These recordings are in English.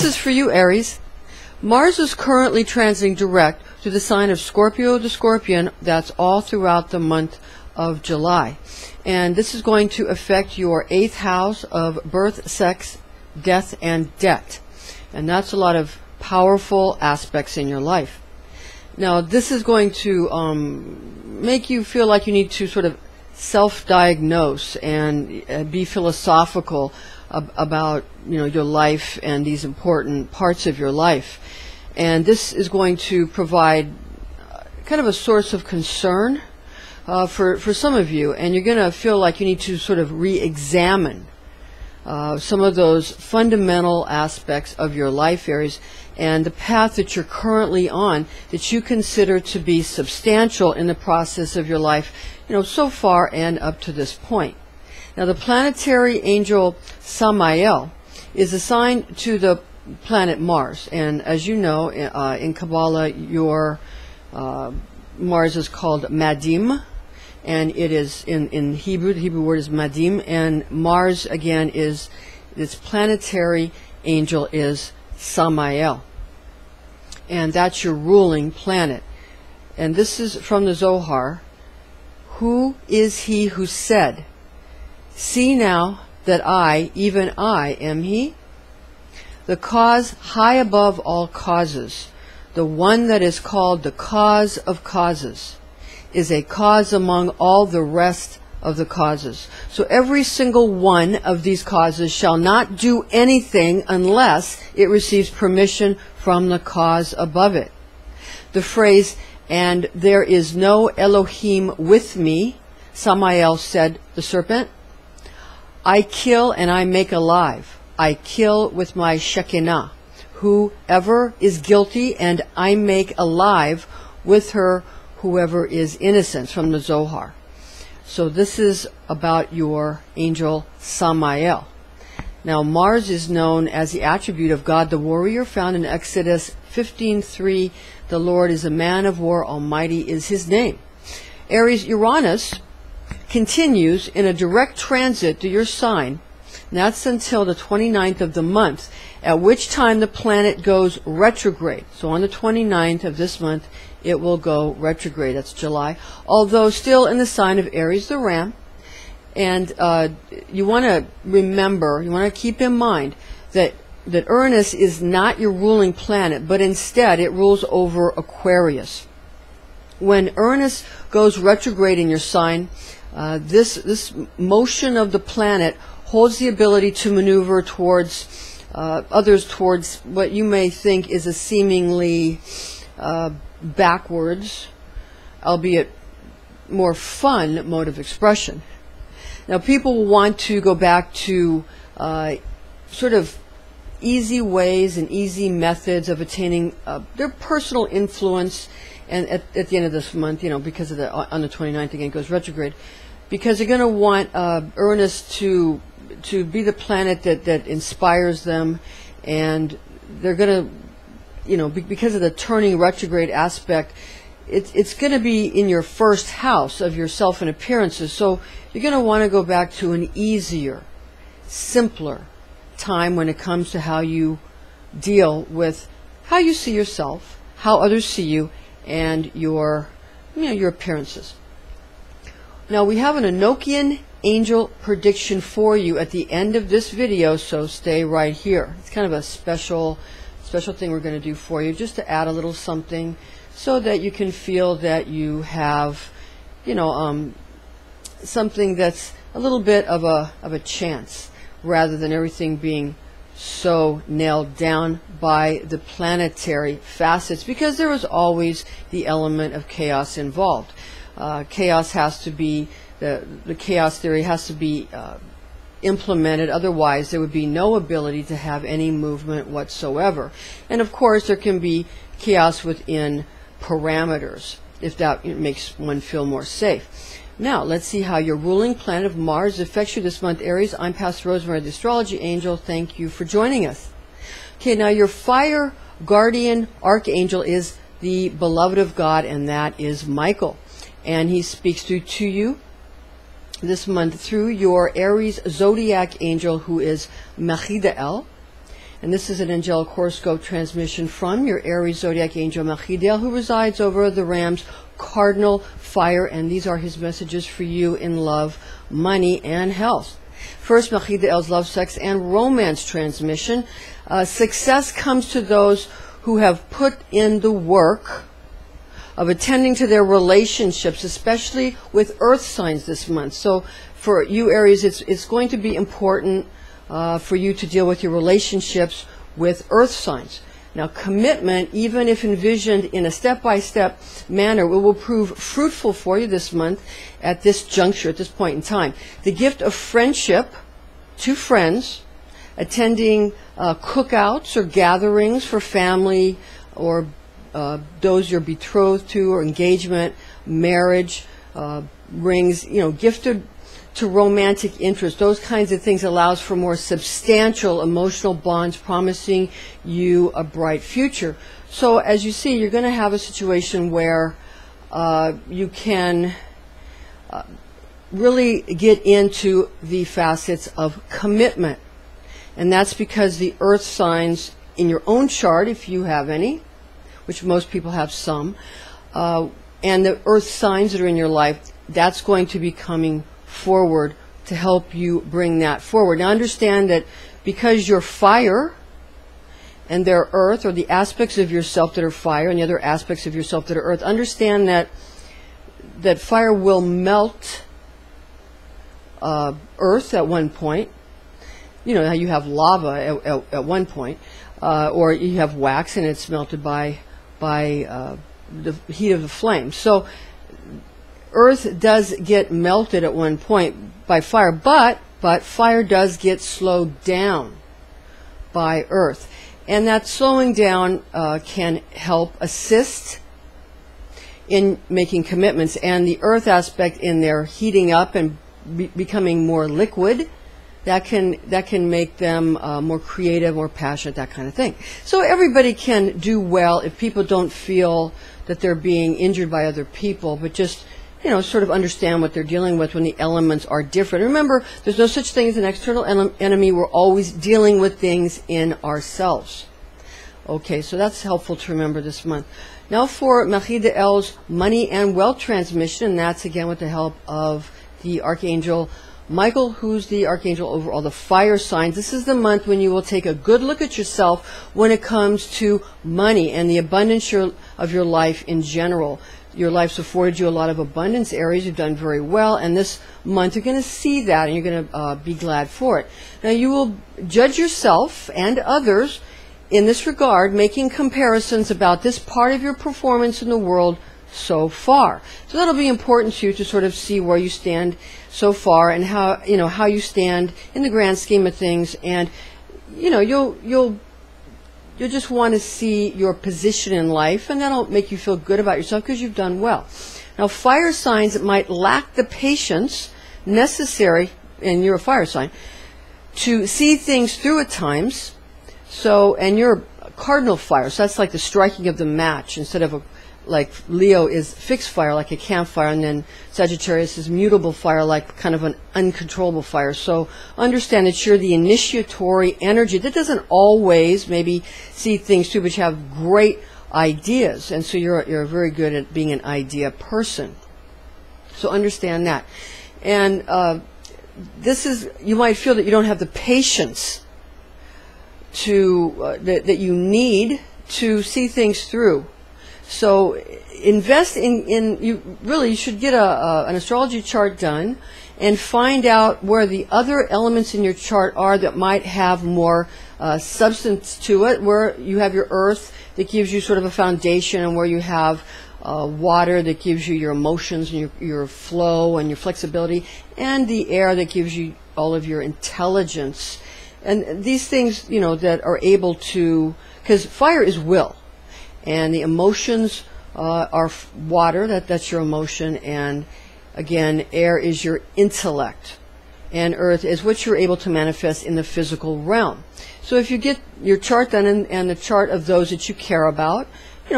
is for you, Aries. Mars is currently transiting direct to the sign of Scorpio the Scorpion. That's all throughout the month of July. And this is going to affect your 8th house of birth, sex, death, and debt. And that's a lot of powerful aspects in your life. Now, this is going to make you feel like you need to sort of self-diagnose and be philosophical about your life and these important parts of your life. And this is going to provide kind of a source of concern for some of you, and you're going to feel like you need to sort of re-examine some of those fundamental aspects of your life, Aries, and the path that you're currently on that you consider to be substantial in the process of your life, so far and up to this point. Now, the planetary angel Samael is assigned to the planet Mars, and as you know, in Kabbalah, your Mars is called Madim, and it is in Hebrew, the Hebrew word is Madim, and Mars again is, its planetary angel is Samael, and that's your ruling planet. And this is from the Zohar. Who is he who said, "See now that I, even I, am he"? The cause high above all causes, the one that is called the cause of causes, is a cause among all the rest of the causes. So every single one of these causes shall not do anything unless it receives permission from the cause above it. The phrase, "and there is no Elohim with me," Samael said, the serpent, "I kill and I make alive. I kill with my Shekinah. Whoever is guilty, and I make alive with her whoever is innocent," from the Zohar. So this is about your angel Samael. Now, Mars is known as the attribute of God the warrior, found in Exodus 15:3. The Lord is a man of war, almighty is his name. Aries, Uranus continues in a direct transit to your sign. And that's until the 29th of the month, at which time the planet goes retrograde. So on the 29th of this month, it will go retrograde. That's July. Although still in the sign of Aries, the Ram. And you want to remember, you want to keep in mind that Uranus is not your ruling planet, but instead it rules over Aquarius. When Uranus goes retrograde in your sign, this motion of the planet holds the ability to maneuver towards others towards what you may think is a seemingly backwards, albeit more fun mode of expression. Now, people want to go back to sort of easy ways and easy methods of attaining their personal influence, and at the end of this month, because of on the 29th again it goes retrograde, because they're going to want Uranus to be the planet that inspires them, and they're going to, because of the turning retrograde aspect, it's going to be in your first house of yourself and appearances. So you're going to want to go back to an easier, simpler time when it comes to how you deal with how you see yourself, how others see you, and your appearances. Now, we have an Enochian angel prediction for you at the end of this video, so stay right here. It's kind of a special thing we're going to do for you, just to add a little something so that you can feel that you have, something that's a little bit of a chance, rather than everything being so nailed down by the planetary facets, because there is always the element of chaos involved. Chaos has to be, the chaos theory has to be implemented, otherwise there would be no ability to have any movement whatsoever. And of course there can be chaos within parameters, if that makes one feel more safe. Now, let's see how your ruling planet of Mars affects you this month, Aries. I'm Pastor Rosemary, the Astrology Angel. Thank you for joining us. Okay, now your fire guardian archangel is the beloved of God, and that is Michael. And he speaks to you this month through your Aries zodiac angel, who is Mechidael. And this is an angelic horoscope transmission from your Aries zodiac angel Machidel, who resides over the Ram's cardinal fire, and these are his messages for you in love, money, and health. First, Machidel's love, sex, and romance transmission. Success comes to those who have put in the work of attending to their relationships, especially with earth signs this month. So for you, Aries, it's going to be important for you to deal with your relationships with earth signs. Now, commitment, even if envisioned in a step-by-step manner, will prove fruitful for you this month at this juncture, at this point in time. The gift of friendship to friends, attending cookouts or gatherings for family or those you're betrothed to, or engagement, marriage, rings, gifted to romantic interest, those kinds of things allows for more substantial emotional bonds, promising you a bright future. So as you see, you're going to have a situation where you can really get into the facets of commitment. And that's because the earth signs in your own chart, if you have any, which most people have some, and the earth signs that are in your life, that's going to be coming forward to help you bring that forward. Now understand that because you're fire and they're earth, or the aspects of yourself that are fire and the other aspects of yourself that are earth, understand that fire will melt earth at one point. You know how you have lava at one point, or you have wax and it's melted by the heat of the flame. So earth does get melted at one point by fire, but fire does get slowed down by earth. And that slowing down can help assist in making commitments. And the earth aspect in their heating up and becoming more liquid, that can make them more creative, more passionate, that kind of thing. So everybody can do well if people don't feel that they're being injured by other people, but just sort of understand what they're dealing with when the elements are different. Remember, there's no such thing as an external enemy. We're always dealing with things in ourselves. Okay, so that's helpful to remember this month. Now for Machidel's money and wealth transmission, and that's again with the help of the Archangel Michael, who's the Archangel over all the fire signs. This is the month when you will take a good look at yourself when it comes to money and the abundance of your life in general. Your life's afforded you a lot of abundance, Aries. You've done very well, and this month you're going to see that, and you're going to be glad for it. Now you will judge yourself and others in this regard, making comparisons about this part of your performance in the world so far. So that'll be important to you to sort of see where you stand so far and how you stand in the grand scheme of things, and you'll just want to see your position in life, and that'll make you feel good about yourself because you've done well. Now, fire signs that might lack the patience necessary, and you're a fire sign, to see things through at times. So, and you're a cardinal fire, so that's like the striking of the match instead of like Leo is fixed fire, like a campfire, and then Sagittarius is mutable fire, like kind of an uncontrollable fire. So understand that you're the initiatory energy that doesn't always maybe see things through, but you have great ideas, and so you're very good at being an idea person. So understand that. And you might feel that you don't have the patience that you need to see things through. So invest you should get an astrology chart done and find out where the other elements in your chart are that might have more substance to it, where you have your earth that gives you sort of a foundation, and where you have water that gives you your emotions and your flow and your flexibility, and the air that gives you all of your intelligence. And these things, that are able to, because fire is will. And the emotions are water, that's your emotion, and again, air is your intellect, and earth is what you're able to manifest in the physical realm. So if you get your chart done and the chart of those that you care about,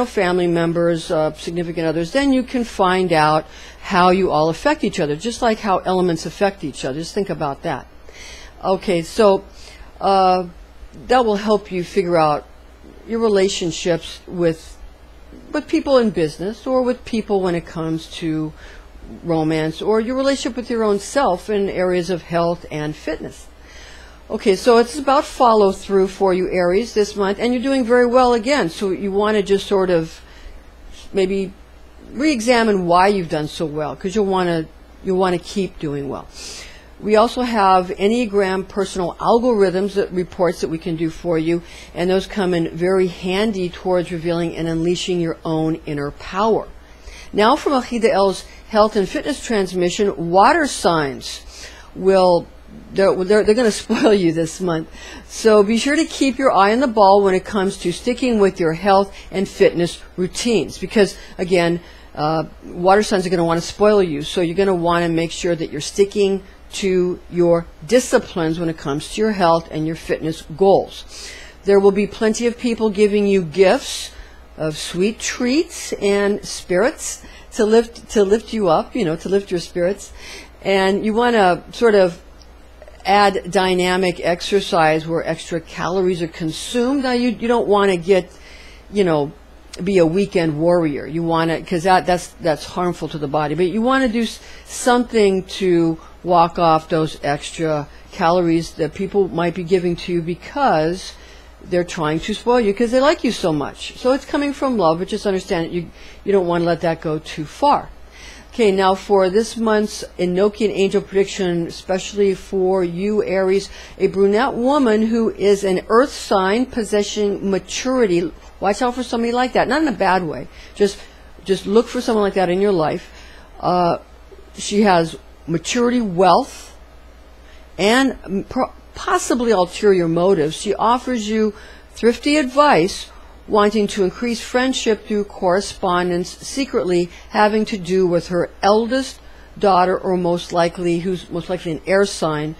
family members, significant others, then you can find out how you all affect each other, just like how elements affect each other. Just think about that. Okay, so that will help you figure out your relationships with people in business, or with people when it comes to romance, or your relationship with your own self in areas of health and fitness. Okay, so it's about follow through for you, Aries, this month, and you're doing very well again. So you want to just sort of maybe re-examine why you've done so well, because you'll want to keep doing well. We also have Enneagram personal algorithms reports that we can do for you, and those come in very handy towards revealing and unleashing your own inner power. Now from Achida El's health and fitness transmission, water signs they're going to spoil you this month. So be sure to keep your eye on the ball when it comes to sticking with your health and fitness routines, because again, water signs are going to want to spoil you. So you're going to want to make sure that you're sticking to your disciplines when it comes to your health and your fitness goals. There will be plenty of people giving you gifts of sweet treats and spirits to lift you up, to lift your spirits. And you want to sort of add dynamic exercise where extra calories are consumed. Now you don't want to get, be a weekend warrior. You want to, because that's harmful to the body. But you want to do something to walk off those extra calories that people might be giving to you because they're trying to spoil you, because they like you so much. So it's coming from love, but just understand that you don't want to let that go too far. Okay, now for this month's Enochian angel prediction, especially for you, Aries, a brunette woman who is an earth sign possessing maturity. Watch out for somebody like that. Not in a bad way. Just look for someone like that in your life. She has maturity, wealth, and possibly ulterior motives. She offers you thrifty advice, wanting to increase friendship through correspondence, secretly having to do with her eldest daughter, or who's most likely an air sign,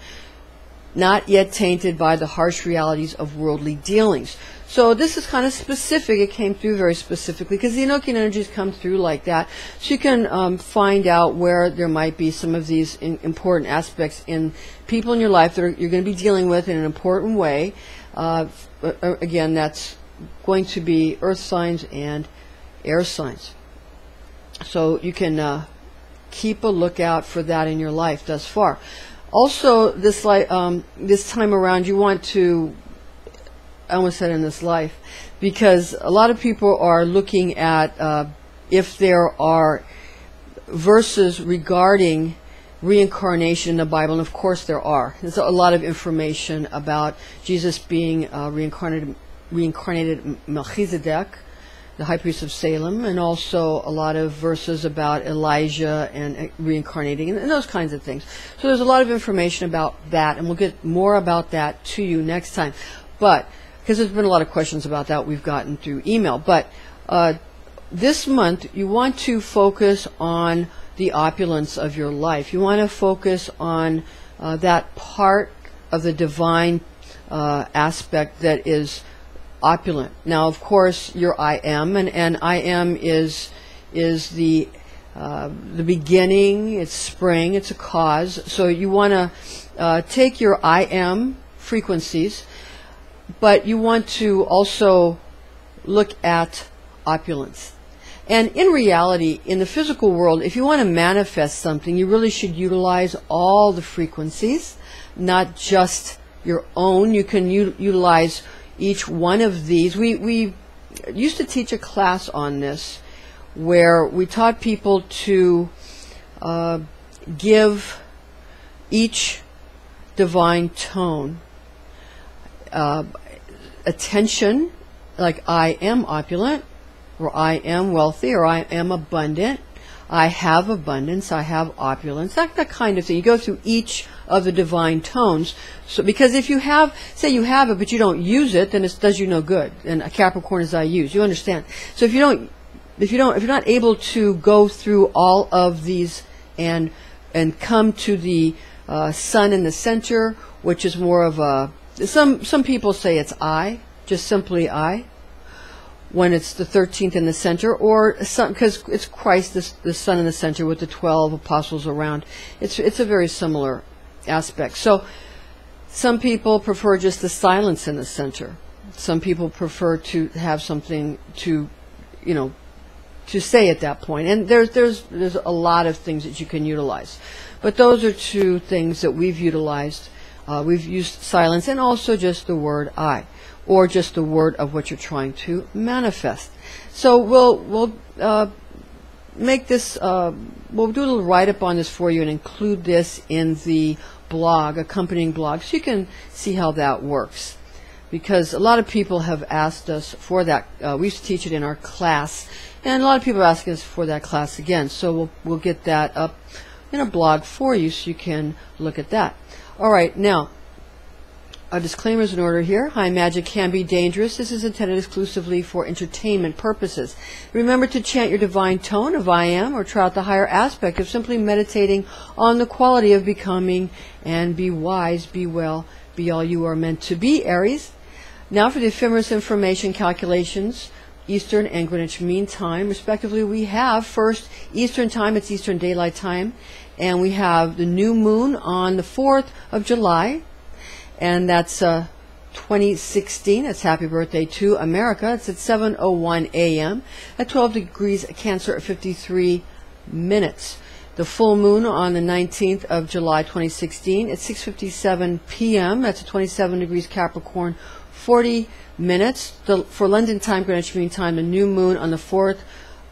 not yet tainted by the harsh realities of worldly dealings. So this is kind of specific. It came through very specifically because the Enochian energies come through like that. So you can find out where there might be some of these important aspects in people in your life that you're going to be dealing with in an important way. Again, that's going to be earth signs and air signs. So you can keep a lookout for that in your life thus far. Also, this time around, you want to, I almost said in this life, because a lot of people are looking at if there are verses regarding reincarnation in the Bible, and of course there are. There's a lot of information about Jesus being reincarnated Melchizedek, the high priest of Salem, and also a lot of verses about Elijah and reincarnating and those kinds of things. So there's a lot of information about that, and we'll get more about that to you next time. But because there's been a lot of questions about that we've gotten through email. But this month you want to focus on the opulence of your life. You want to focus on that part of the divine aspect that is opulent. Now, of course, your I am, and I am is the beginning. It's spring. It's a cause. So you want to take your I am frequencies, but you want to also look at opulence. And in reality, in the physical world, if you want to manifest something, you really should utilize all the frequencies, not just your own. You can utilize each one of these. We used to teach a class on this where we taught people to give each divine tone attention, like I am opulent, or I am wealthy, or I am abundant, I have abundance, I have opulence, that kind of thing. You go through each of the divine tones. So, because if you have, say you have it, but you don't use it, then it does you no good. And a Capricorn is I use. You understand? So if you're not able to go through all of these and come to the sun in the center, which is more of a, some people say it's I, just simply I, when it's the 13th in the center, or because it's Christ, the sun in the center with the 12 apostles around. It's a very similar aspect. So Some people prefer just the silence in the center. Some people prefer to have something to, to say at that point. And there's a lot of things that you can utilize. But those are two things that we've utilized. We've used silence and also just the word I, or just the word of what you're trying to manifest. So we'll make this, we'll do a little write-up on this for you and include this in the blog, accompanying blog, so you can see how that works. Because a lot of people have asked us for that. We used to teach it in our class, and a lot of people are asking us for that class again. So we'll get that up in a blog for you so you can look at that. All right, now, a disclaimer is in order here. High magic can be dangerous. This is intended exclusively for entertainment purposes. Remember to chant your divine tone of I am, or try out the higher aspect of simply meditating on the quality of becoming, and be wise, be well, be all you are meant to be, Aries. Now for the ephemeris information calculations, Eastern and Greenwich Mean Time, respectively. We have first Eastern Time, it's Eastern Daylight Time, and we have the new moon on the 4th of July, and that's 2016. That's happy birthday to America. It's at 7:01 a.m. at 12 degrees Cancer at 53 minutes. The full moon on the 19th of July 2016 at 6:57 p.m. That's at 27 degrees Capricorn, 40 minutes. For London time, Greenwich Mean Time, the new moon on the 4th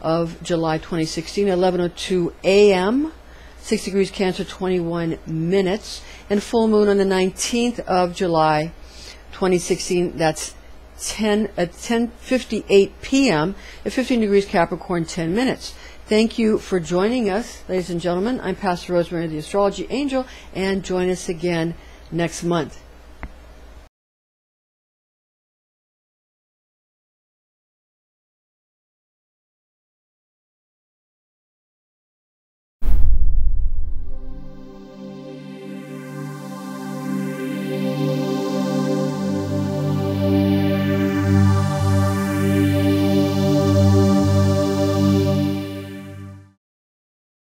of July 2016 at 11:02 a.m. 6 degrees Cancer, 21 minutes. And full moon on the 19th of July 2016, that's 10:58 p.m. at 15 degrees Capricorn, 10 minutes. Thank you for joining us, ladies and gentlemen. I'm Pastor Rosemary, the Astrology Angel, and join us again next month.